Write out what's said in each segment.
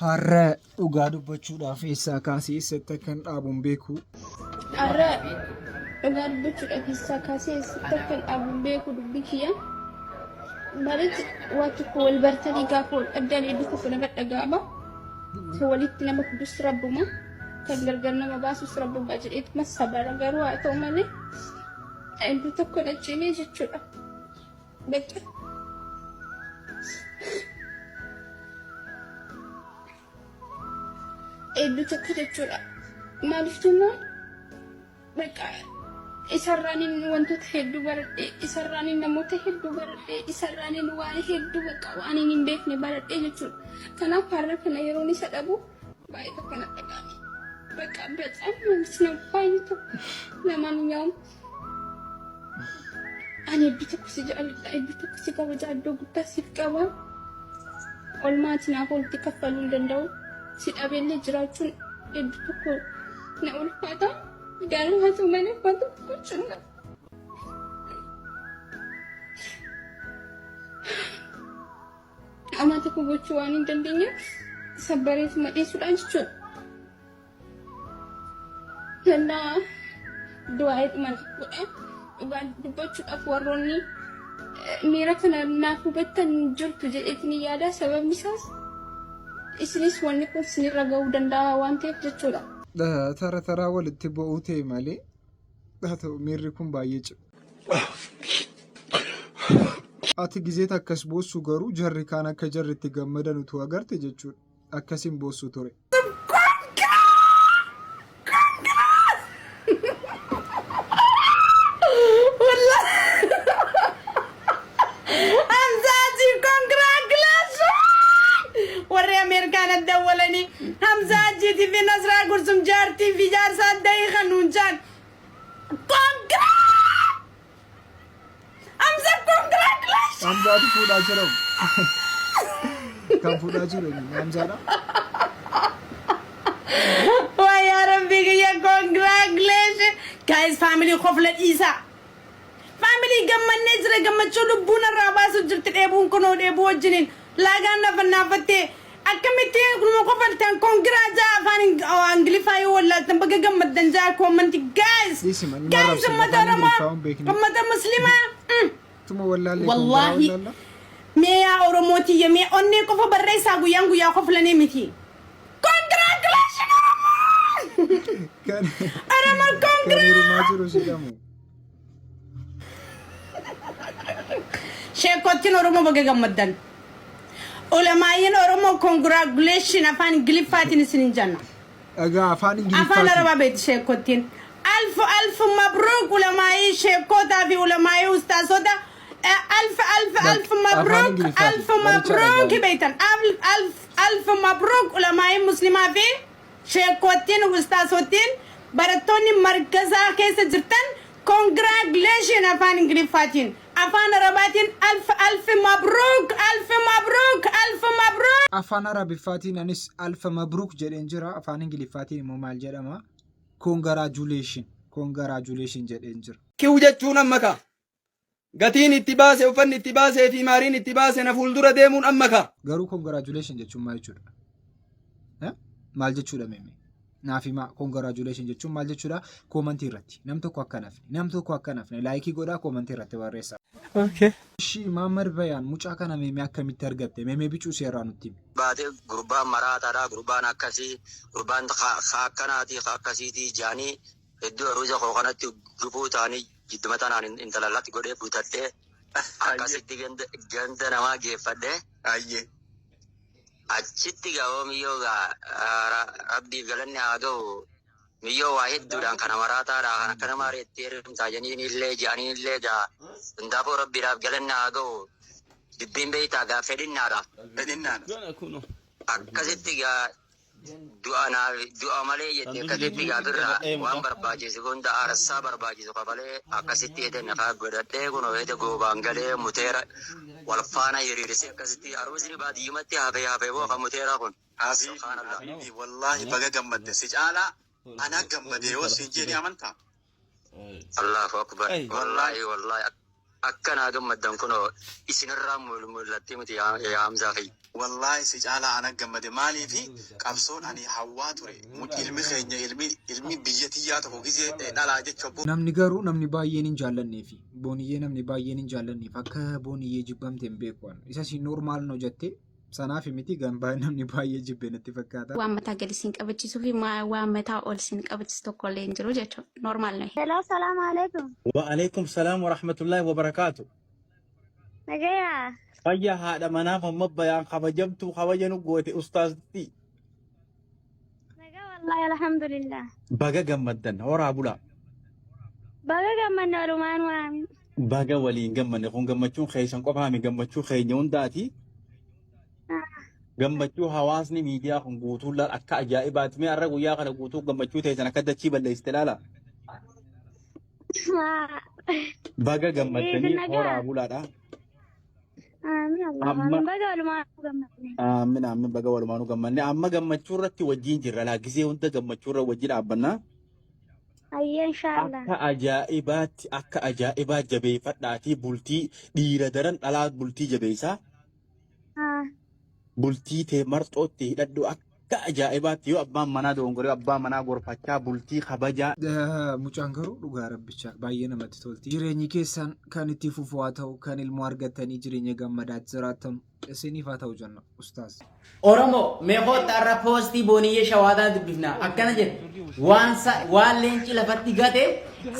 Har'a dhugaa dubbachuudhaaf eessaa kaasee eessatti akkan dhaabuun beeku. Har'a dhugaa dubbachuudhaaf eessaa kaasee eessatti akkan dhaabuun beeku dubbii kiyya. Maaliif waan tokko wal bartanii gaafa wal dhabdan hedduu tokko nama dhaga'ama. Walitti nama fidus rabbuma. Kan gargar nama baasus rabbuma jedheetuma sabara garuu haa ta'u malee hedduu tokko dacheenee jechuudha. Bakka. Hedduu tokko jechuudha. Maaliif jennaan bakka isarraanin wantoota hedduu baradhee, isarraanin namoota hedduu baradhee, isarraanin waan hedduu bakka waan hin beekne baradhee jechuudha. Kanaaf har'a kana yeroon isa dhabu baay'ee tokko na dhaga'ame. Bakka በጣም ነው ባይቱ ለማንኛውም ani hedduu tokko si jaalladha, hedduu tokko si kabaja, iddoo guddaa siif qaba. Olmaatiin haa walitti kaffaluu hin danda'u. Si dhabeellee jiraachuun hedduu tokko na ulfaata. Garuu haa ta'u malee waan tokko gochuun amma tokko gochuu waan hin dandeenyeef sabbareetuma dhiyeessuudhaan jechuudha. Kennaa du'aayitti mana godha. Dhugaa dubbachuudhaaf warroonni miira kana naaf hubattan jirtu jedheetiin yaada. Sababni isaas isinis wanni kun sinirra ga'uu danda'a waan ta'eef jechuudha. Tara taraa walitti bu'uu ta'e malee haa ta'u miirri kun baay'ee cimaa. Ati gizeet akkas boossu garuu jarri kaan akka jarri itti gammadan utuu agarte jechuudha. Akkasiin boossu ture. Hamza jiti fi Nasra gursum jaarti fi jaarsa dayi khanuunjaan. Hamza congratulations. Hamza tu fuudhaa jiramu. Kan fuudhaa jiru Hamzaadha. Waa yaa Rabbi kiyya congratulations. Guys family khofla Isa. Family gammannee jira gammachuu lubbuun irraa baasu jirti dheebuun kunoo dheebuu wajjiniin laagaan nafannaaffattee. Akkamiti kuma qofaltan kongraaja afaan Ingiliffaa yoo wallaaltan baga gammaddan jaa commenti guys. Guys ummata muslimaa. Tuma wallaalee wallahi meeyaa Oromooti yemee onnee qofa barreessaa guyyaan guyyaa qoflanii miti. Congratulations Oromoo. Oromoo congratulations. Sheekottiin Oromoo baga gammaddan. Ulamaayeen Oromoo congratulations afaan Ingiliffaatiin isin janna. Egaa afaan Ingiliffaatiin. Afaan Arabaa beekti sheekottiin. Alf mabruuk ulamaayee sheekotaa fi ulamaayee ustaasota. Alf mabruuk beektan. Alf mabruuk ulamaayee muslimaa fi sheekottiin ustaasottiin barattoonni margazaa keessa jirtan congratulations afaan Ingiliffaatiin. Afaan Arabaatiin alf mabruuk. Afaan Arabiffaatiin anis alfa mabruuk jedheen jira. Afaan Ingiliffaatiin immoo maal jedhama? Congratulation jedheen jira. Kiu jechuun ammaka. Gatiin itti baase, uffanni itti baasee fi maariin itti baase na fuuldura deemuun ammaka. Garuu congratulation jechuun maal jechuudha? Maal jechuudha meeme? Naafima congratulation jechuun maal jechuudha? Koomantii irratti. Nam tokko akka nafne laayikii godhaa koomantii irratti barreessaa. Okay. Shi Maamad Bayaan mucaa kana meeme akkamitti argatte? Meeme bicuu seeraa nutti. Baatee gurbaan maraataadha. Gurbaan akkasii, gurbaan akkanaati, akkasiiti jaanii hedduu aruusa koo kanatti gubuu ta'anii jidduma tanaan intalallatti godhee butadhee akkasitti ganda namaa geeffadhee. Achitti gaa'oo miyyoo rabbiif galanni haa ga'u. Miyyoo waa hedduudhaan kana maraataadha. Kan akka nama reettee hirmtaa janiin illee jaaniin illee hundaafuu rabbiidhaaf galanni haa ga'u. Dubbiin beeytaa gaa fedhinnaadha. Akkasitti gaa du'a malee jettee akkasitti gaa birraa waan barbaachisu hunda aarsaa barbaachisu qabalee akkasitti ede nafaa godhadhee kunoo ede goobaan galee muteera wal faana hiriirsee akkasitti aruusni baadiyyumatti hafee booka muteera kun. Wallahi baga gammadde si caalaa ana gammade yoo siin jeeni amantaa. Allahu akbar. Wallahi akkana gammaddan kuno isinirraa mul'atti miti yaa Hamzaa fi Wallahi si caalaa ana gammade maaliifi qabsoon ani hawwaa ture. Ilmi keenya ilmi biyya tiyyaa tokko gisee dhalaa jechuun. Namni garuu namni baay'een hin jaallanneefi booniyyee namni baay'een hin jaallanneef akka booniyyee jibbamte hin beeku. Isa si normaal no jettee sanaaf miti gambaa namni baay'ee jibbee natti fakkaata. Waan mataa gadi siin qabachiisuu fi waan mataa ol siin qabachiisu tokko illee hin jiru jechuudha. Normaal nahi. Hello, salaam alaikum. Wa alaikum salam wa rahmatullahi wa barakatuh. Nagaya. Fayya haadha manaaf amma bayaan kabajamtu kabajanu goote ustaazti. Naga wallahi alhamdulillah. Baga gammaddan horaa bulaa. Baga gammanna walumaan waami. Baga waliin gammanne kun gammachuun keessan qofaami gammachuu keenya hundaati. Gammachuu hawaasni miidiyaa kun guutuudhaan akka ajaa'ibaati. Mee har'a guyyaa kana guutuu gammachuu teessan akka dachii balleessite ilaala. Baga gammaddanii horaa bulaadha. Amin amin baga walumaanu gammanne amma gammachuu irratti wajjin jirra laagisee hunda gammachuu irra wajjin dhaabbannaa. Ayya inshallah. Akka ajaa'ibaa jabeeffadhaatii bultii dhiira daran dhalaa bultii jabeessaa. Bultii tee marxootti hidhadhu akka ajaa'ibaatti yoo abbaan manaa dongoree abbaan manaa gorfachaa bultii kabajaa. Mucaan garuu dhugaa rabbicha baay'ee namatti tolti. Jireenyi keessan kan itti fufuu haa ta'u kan ilmoo argatanii jireenya gammadaatti jiraatan isiniif haa ta'u jenna ustaas. Oromoo meeqoota irra poostii booniyyee shawaataa dubbifna akkana jedhe waan leenci lafatti gate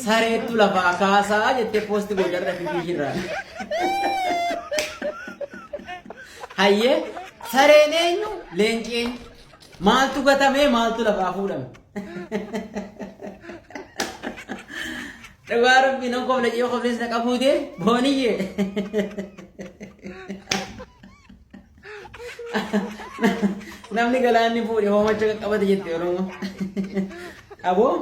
sareettu lafaa kaasaa jettee poostii goojarra fiifiishirraa. Hayyee sareen eenyu leenci eenyu maaltu gatamee maaltu lafaa fuudhame. Dhugaa rabbii nan kofla ciyoo koflees na qabuutee booniyyee. Namni galaanni fuudhe hoomacha qaqqabate jette Oromoo. Aboo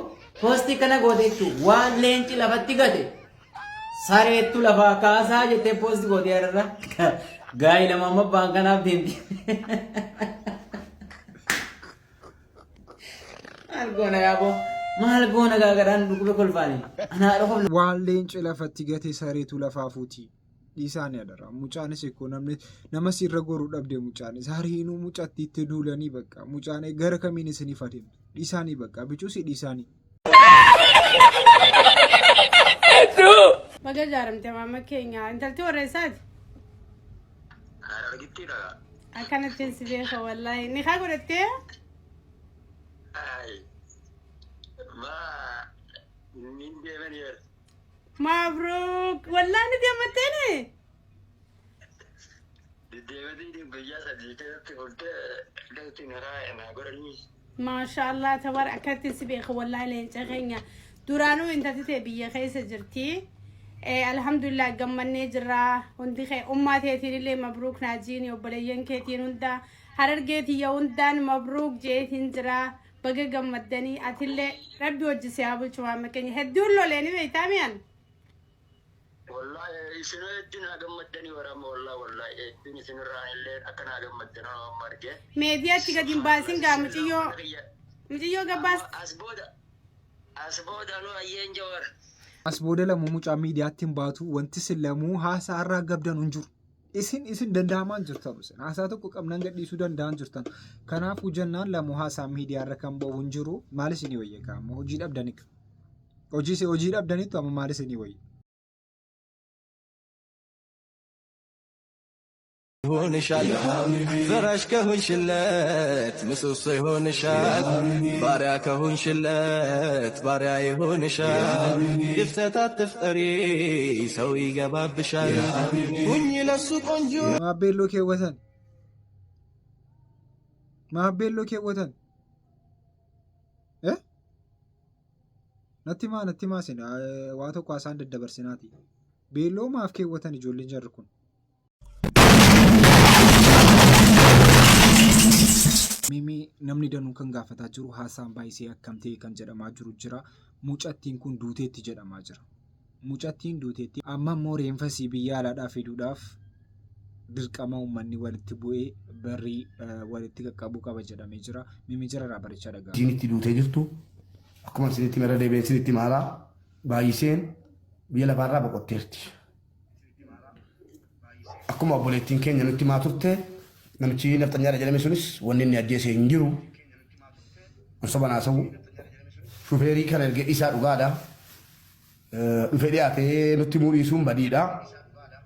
poostii kana goote jechuun waan leenci lafatti gate sareettu lafaa kaasaa jettee poostii goote yadarra gaa'ii lama amma abbaan kanaaf deemti. Maal goona yaaboo maal goona gaagaraan dhukube kolfaani. Waan leenci lafatti gate sareetu lafaa fuuti. Dhiisaanii adara mucaanis eekoo nama sirra goruu dhabdee mucaanis hariinuu mucatti itti duulanii bakka mucaan gara kamiin isiniif adeemtu dhiisaanii bakka bichuusi dhiisaanii. Baga jaaramte maama keenya intalti warreessaati. Akkanatti si beeka wallahi ni kaa godhattee. Mabruk wallahi ni deemattee. Maashaallah tabarakatti si beeka wallahi leenca keenya duraanuu intalti tee biyya keessa jirti. Alhamdulillah gammannee jirra hundi kee ummaa teetiin illee mabruk naajiin obboleeyyan keetiin hunda harargeetii yoo hundaan mabruk jeetiin jira. Baga gammaddanii atillee rabbi hojjisee haa bulchu maama keenya hedduun lolee ni beektaa mi'an. Wallahi isinoo hedduun haa gammaddanii waraama wallahi hedduun isinirraan illee akka naa gammaddan nama marge. Meediyaatti gadi hin baasin gaa muciyyoo gabbaas. As booda nu ayyeen jawar. As booda lamuu mucaa miidiyaatti hin baatu wanti sin lamuu haasaa irraa gabdan hin jiru. Isin danda'amaan jirtan haasaa tokko qabnan gadhiisuu danda'an jirtan kanaafuu jennaan lamuu haasaa miidiyaa irra kan ba'u hin jiru maal isinii wayya qaama hojii dhabdaniif hojii dhabdaniitu amma maal isinii wayya. ይሆንሻል ፍራሽ ከሆንሽለት ምሰሶ ይሆንሻል ባሪያ ከሆንሽለት ባሪያ ይሆንሻል ድፍተት አትፍጠሪ ሰው ይገባብሻል ሁኚ ለሱ ቆንጆ ማቤሎ ኬወተን ነቲማ ሲና ዋቶ ኳሳን ደደበርሲናቲ ቤሎ ማፍ ኬወተን ijoolleen jarri kun. Mimi namni danuu kan gaafataa jiru haasaan baay'isee akkam ta'e kan jedhamaa jiru jira. Mucattiin kun duuteetti jedhamaa jira. Mucattiin duuteetti amma immoo reenfasii biyya alaadhaa fiduudhaaf dirqama uummanni walitti bu'ee barrii walitti qaqqabuu qaba jedhamee jira. Mimi jirarraa barichaa dhagaa. Diinitti duutee jirtu akkuma isinitti mara deebi'ee isinitti maaraa baay'iseen biyya lafaarraa boqotteerti. akkuma obboleettiin keenya nutti maa turte namichi naftanyaadha jedhame sunis wanni inni ajjeese hin jiru. Ansoba naasawu shufeerii kana erge isaa dhugaadha. Dhufee dhiyaatee nutti mul'isuun badiidha.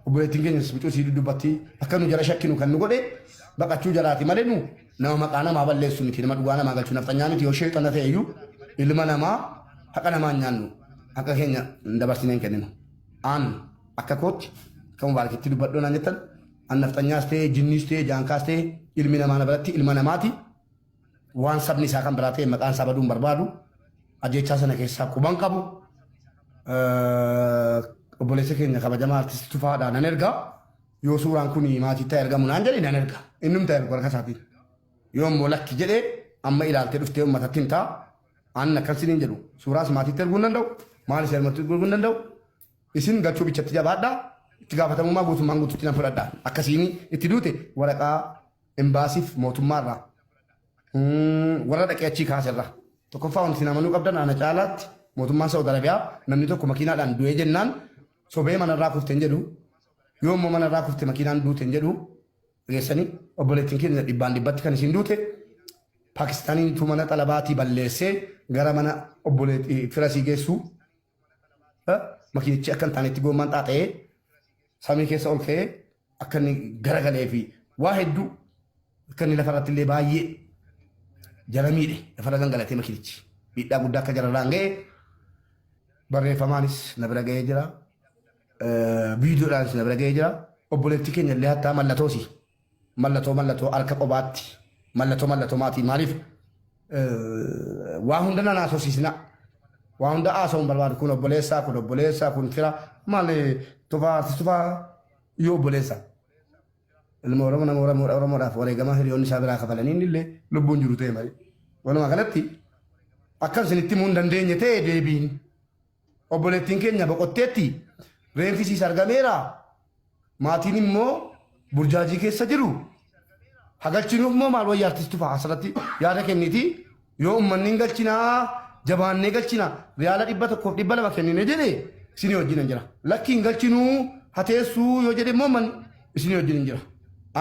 Obboleettiin keenya biccuu sii dubbatti akka nu jara shakkinu kan nu godhe baqachuu jaraati malee nu nama maqaa namaa balleessu miti nama dhugaa namaa galchuu naftanyaa miti yoo sheexana ta'e iyyuu ilma namaa haqa namaa nyaannu akka keenya dabarsinee hin kenninu. Aan akka kootti kan mubaarakatti dubbadhoo naan jettan an naftanyaas ta'e jinniis ta'e jaankaas ta'e ilmi namaa na biratti ilma namaati waan sabni isaa kan biraa ta'e maqaan isaa baduun barbaadu ajjechaa sana keessaa quban qabu obboleessa keenya kabajamaa artisti Tufaadhaa nan ergaa yoo suuraan kun maatii ta'e ergamu naan jedhe nan erga innum ta'e ergu harka isaatiin yoo immoo lakki jedhee amma ilaaltee dhuftee uummatatti hin ta'a aan akkasiniin jedhu suuraas maatiitti erguu hin danda'u maalis erguu hin danda'u isin gachuu bichatti jabaadhaa itti gaafatamummaa guutummaan guututti nan fudhadhaa akkasiin itti duute waraqaa embaasiif mootummaarraa warra dhaqee achii kaaserra tokkoffaa wanti namanuu qabdan ana caalaatti mootummaan Saawud Arabiyaa namni tokko makiinaadhaan du'ee jennaan sobee manarraa kufte hin jedhu yoo immoo manarraa kufte makiinaan duute hin jedhu geessanii obboleettiin keenya dhibbaan dhibbatti kan isin duute Paakistaaniin tu mana xalabaatii balleessee gara mana obboleettii firasii geessu makiinichi akka hin taanetti goommaan xaaxa'ee samii keessa ol ka'ee akka inni garagalee fi waa hedduu akka inni lafarratti illee baay'ee jala miidhe lafarra gangalatee makiinichi miidhaa guddaa akka jararraan ga'e barreeffamaanis na bira ga'ee jira viidiyoodhaanis na bira ga'ee jira obboleettii keenya illee hattaa mallatoosi mallattoo harka qobaatti mallattoo maatii maaliif waa hunda nan haasofsiisna waa hunda haasa'uun barbaadu kun obboleessaa kun fira maali tufaa yoo obboleessa ilma oromoo nama oromoodhaaf wareegama hiriyoonni isaa biraa kafalanii illee lubbuun jiru ta'e malee walumaa galatti akka isinitti himuu hin dandeenye ta'e deebiin obboleettiin keenya boqotteetti reenfisiis argameera maatiin immoo burjaajii keessa jiru hagalchinuuf immoo maal wayyaa artisti Tufaa asirratti yaada kenniti yoo uummanni hin galchinaa jabaannee galchina riyaala 100 kennine jedhe isinii wajjin hin jira lakki hin galchinuu hateessuu yoo jedhe immoo manni isinii wajjin hin jira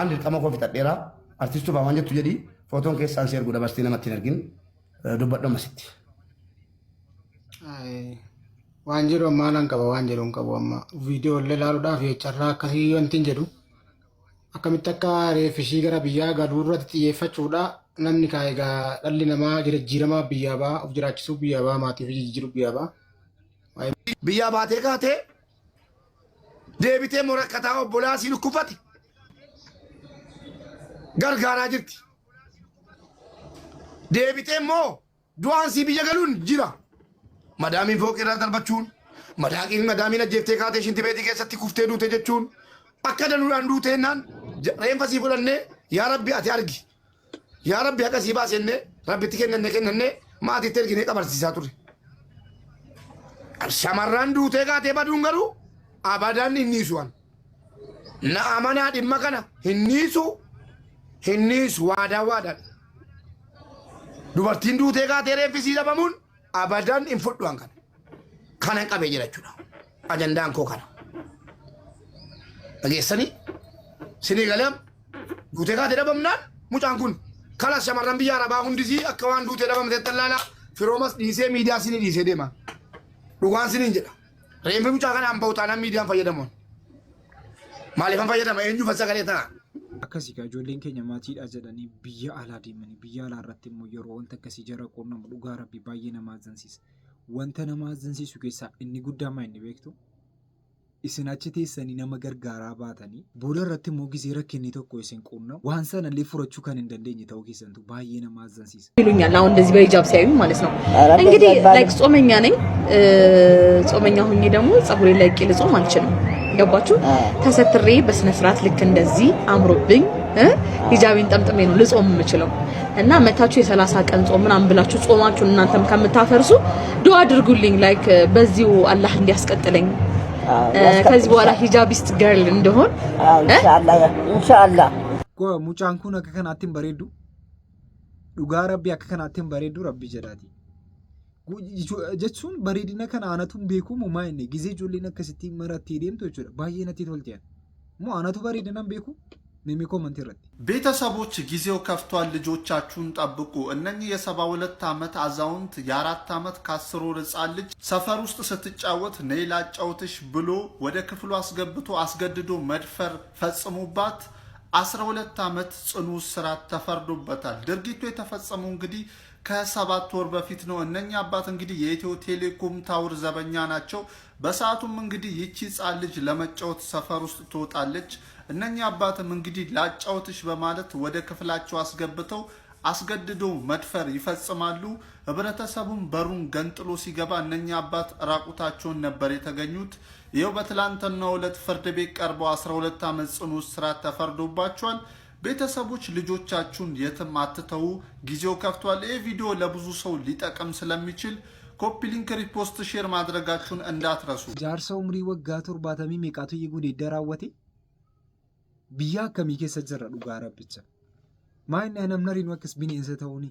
aan dirqama koo fixadheera artisti Tufaa waan jettu jedhi footoon keessaan si ergu dabarsitee namatti hin argin dubbadhu ammasitti. Waan jedhu ammaa nan qaba waan jedhu hin qabu amma viidiyoo illee ilaaluudhaaf carraa akkasii wanti hin jedhu akkamitti akka reeffishii gara biyyaa galuu irratti xiyyeeffachuudha namni egaa dhalli namaa jijjiiramaa biyyaa ba'a of jiraachisuu biyyaa ba'a maatii fi jijjiiruu biyyaa ba'a. Biyyaa baatee kaatee deebitee morakkataa obbolaa si dhukkufate gargaaraa jirti. Deebitee immoo du'aan si biyya galuun jira. Madaamiin fooqii irraa darbachuun madaamiin ajjeeftee kaatee shinti beetii keessatti kuftee duute jechuun akka danuudhaan duute jennaan reenfa sii fudhannee yaa rabbi ati argi yaa rabbi akka sii baasennee rabbitti kennannee maatiitti erginee qabarsiisaa turre. Shamarran duutee kaatee baduun garuu abadaan hin niisuwan. Na amanaa dhimma kana hin niisu waadaan. Dubartiin duutee kaatee reeffisii dhabamuun abadan hin fudhuan kana hin qabee jira jechuudha. Ajandaan koo kana. Dhageessanii sinii galam duutee kaatee dhabamnaan mucaan kun kalas shamarran biyya arabaa hundisii akka waan duutee dhabamtee tallaala firoomas dhiisee miidiyaa sinii dhiisee deema. Dhugaan siniin jedha. Reenfi mucaa kana hamba'u taanaan miidiyaan fayyadamuun. Maaliifan fayyadama eenyu fassagalee ta'a. Akkasii kaa ijoolleen keenya maatiidha jedhanii biyya alaa deemanii biyya alaa irratti immoo yeroo wanta akkasii jara qunnamu dhugaa rabbi baay'ee nama azzansiisa. Wanta nama azzansiisu keessaa inni guddaa maa inni beektu isin achi teessanii nama gargaaraa baatanii booda irratti immoo gisee rakkinni tokko isin qunnamu waan sanallee furachuu kan hin dandeenye ta'uu keessantu baay'ee nama azzansiisa. ይሉኛል አሁን እንደዚህ በሂጃብ ሲያዩኝ ማለት ነው። እንግዲህ ላይክ ጾመኛ ነኝ። ጾመኛ ሆኜ ደግሞ ፀጉሬን ላይ ቂል ጾም አልችልም። ገባችሁ? ተሰትሬ በስነ ስርዓት ልክ እንደዚህ አምሮብኝ ሂጃቤን ጠምጥሜ ነው ልጾም የምችለው። እና መታችሁ የ30 ቀን ጾም ምናምን ብላችሁ ጾማችሁ እናንተም ከምታፈርሱ ዱአ አድርጉልኝ ላይክ በዚሁ አላህ እንዲያስቀጥለኝ ከዚህ በኋላ ሂጃቢስት ገርል እንደሆን ኢንሻአላህ ሙጫን ኩን akka kanaattiin bareedu dhugaa rabbi akka kanaattiin bareedu rabbi jedhaati jechuun bareedina kana aanatuun beekumu maa inni gizee ijoolleen akkasitti maratti deemtu jechuudha baay'ee natti tolti ሞ አናቱ በሪድናም ቤኩ ነሚ ኮመንት ይረጥ ቤተሰቦች ጊዜው ከፍቷል፣ ልጆቻችሁን ጠብቁ። እነኚህ የ72 ዓመት አዛውንት የ4 ዓመት ከ10 ወር ሕፃን ልጅ ሰፈር ውስጥ ስትጫወት ነይ ላጫውትሽ ብሎ ወደ ክፍሉ አስገብቶ አስገድዶ መድፈር ፈጽሞባት 12 ዓመት ጽኑ እስራት ተፈርዶበታል። ድርጊቱ የተፈጸመው እንግዲህ ከ7 ወር በፊት ነው። እነኛ አባት እንግዲህ የኢትዮ ቴሌኮም ታወር ዘበኛ ናቸው። በሰዓቱም እንግዲህ ይቺ ሕፃን ልጅ ለመጫወት ሰፈር ውስጥ ትወጣለች። እነኛ አባትም እንግዲህ ላጫውትሽ በማለት ወደ ክፍላቸው አስገብተው አስገድዶ መድፈር ይፈጽማሉ። ህብረተሰቡም በሩን ገንጥሎ ሲገባ እነኛ አባት ራቁታቸውን ነበር የተገኙት። ይኸው በትላንትናው ዕለት ፍርድ ቤት ቀርበው 12 ዓመት ጽኑ እስራት ተፈርዶባቸዋል። ቤተሰቦች ልጆቻችሁን የትም አትተው፣ ጊዜው ከፍቷል። ይህ ቪዲዮ ለብዙ ሰው ሊጠቅም ስለሚችል ኮፒ ሊንክ፣ ሪፖስት፣ ሼር ማድረጋችሁን እንዳትረሱ። ጃርሰው ምሪ ወጋ ቶርባተሚ ሜቃቱ ይጉድ ይደራወቴ ብያ ከሚ ኬሰ ጀራ ዱጋራ ብቻ ማይና ነምነሪን ወክስ ቢኔንሰ ተውኒ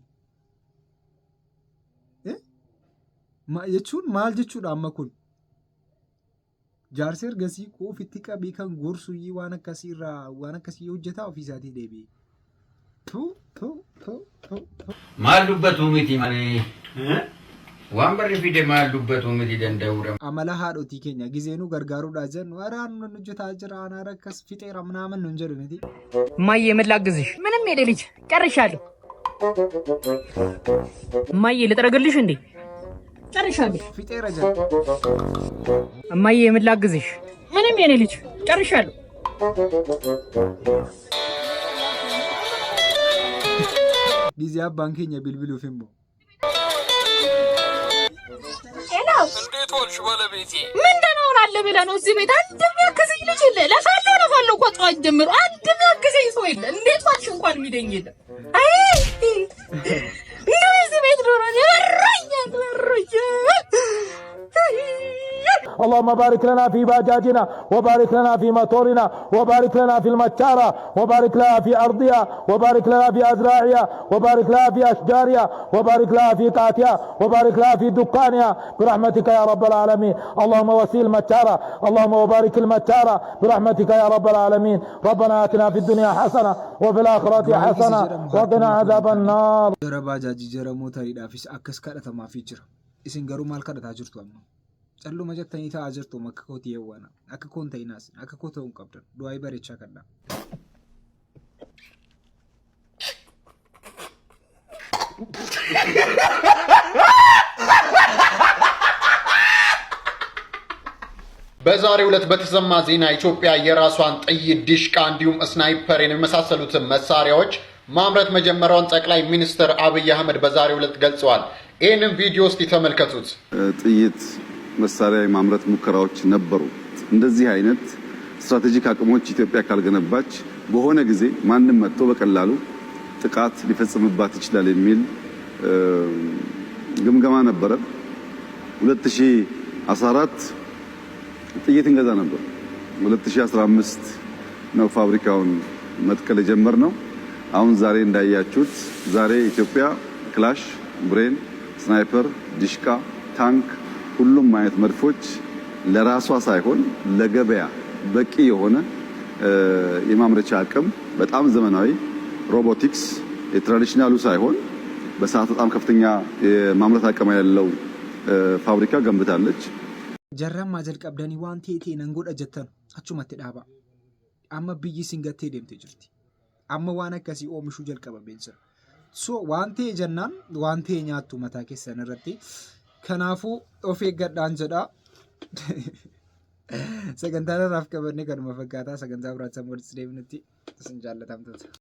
የቹን ማል ጀቹን አመኩን ጃርሴር ገሲ ኮ ፊቲቃ ቢከን ጎርሱ ይዋነ ከሲራ ዋነ ከሲ ወጀታ ኦፊሳቲ ዴቢ ማሉበቱ ሚቲ ማኔ ዋንበር ፊደ ማሉበቱ ሚቲ ደንደውረ አመላ ሃዶቲ ኬኛ ጊዜኑ ገርጋሩ ዳጀን ወራን ንጀታ ጅራ አናረከስ ፊጤራ ምናምን ነው እንጀል ነቲ ማዬ መላግዝሽ ምንም የለ ልጅ ጨርሻለሁ። ማዬ ልጠረግልሽ እንዴ ጨርሻለሁ። ፊጤራ ጀ ማዬ መላግዝሽ ምንም የለ ልጅ ጨርሻለሁ። ጊዜ ባንኬኛ ቢልቢሉ ፊምቦ እንዴት ሆንሽ ባለቤቴ? ምንድነው አለ ብለህ ነው እዚህ ቤት አንድ የሚያግዘኝ ልጅ የለ። ለፋለው እኮ ጠዋት ጀምሮ አንድ የሚያግዘኝ ሰው የለ። እንዴት ዋልሽ እንኳን የሚደኝ የለ። አይ እዚህ ቤት ዶሮ ወሮኛ اللهم بارك لنا في باجاجنا وبارك لنا في موتورنا وبارك لنا في المتارة وبارك لنا في أرضها وبارك لنا في أزراعها وبارك لنا في أشجارها وبارك لنا في قاتها وبارك لنا في دكانها برحمتك يا رب العالمين. اللهم وسيل المتارة اللهم وبارك المتارة برحمتك يا رب العالمين. ربنا آتنا في الدنيا حسنة وفي الآخرة حسنة وقنا عذاب النار. جرى باجاجي جرى موتاري دافيس أكس كارتا ما في جرى إسن غرو مال كارتا جرتو أمنا ጨሉ መጀተኒ ታአጀርቶ መከኮት የዋና አከኮን ተይናስ አከኮተውን ቀብደን ዱአይ በሬቻ ከዳ በዛሬው ዕለት በተሰማ ዜና ኢትዮጵያ የራሷን ጥይት፣ ዲሽቃ እንዲሁም ስናይፐርን የመሳሰሉትን መሳሪያዎች ማምረት መጀመሯን ጠቅላይ ሚኒስትር አብይ አህመድ በዛሬው ዕለት ገልጸዋል። ይህንን ቪዲዮ እስቲ ተመልከቱት። ጥይት መሳሪያ የማምረት ሙከራዎች ነበሩ። እንደዚህ አይነት ስትራቴጂክ አቅሞች ኢትዮጵያ ካልገነባች በሆነ ጊዜ ማንም መጥቶ በቀላሉ ጥቃት ሊፈጽምባት ይችላል የሚል ግምገማ ነበረ። 2014 ጥይት እንገዛ ነበር። 2015 ነው ፋብሪካውን መትከል የጀመርነው። አሁን ዛሬ እንዳያችሁት ዛሬ ኢትዮጵያ ክላሽ፣ ብሬን፣ ስናይፐር፣ ዲሽቃ፣ ታንክ ሁሉም አይነት መድፎች ለራሷ ሳይሆን ለገበያ በቂ የሆነ የማምረቻ አቅም በጣም ዘመናዊ ሮቦቲክስ የትራዲሽናሉ ሳይሆን በሰዓት በጣም ከፍተኛ የማምረት አቅም ያለው ፋብሪካ ገንብታለች። ጀራማ ጀልቀብደኒ ዋንቴ ቴ ነንጎዳ ጀተን አቹማት ዳባ አማ ብይ ሲንገቴ ደምቴ ጅርቲ አማ ዋና ከሲ ኦምሹ ጀልቀበ ቤንሰ ሶ ዋንቴ ጀናን ዋንቴ ኛቱ መታከ ሰነረቴ ከናፉ ኦፌ ገዳን ጀዳ ሰገንታራ ራፍ ከበኔ ከደመ ፈጋታ ሰገንታ ብራቻ ሞልስ ዴብንቲ ተሰንጃለታም ተሰ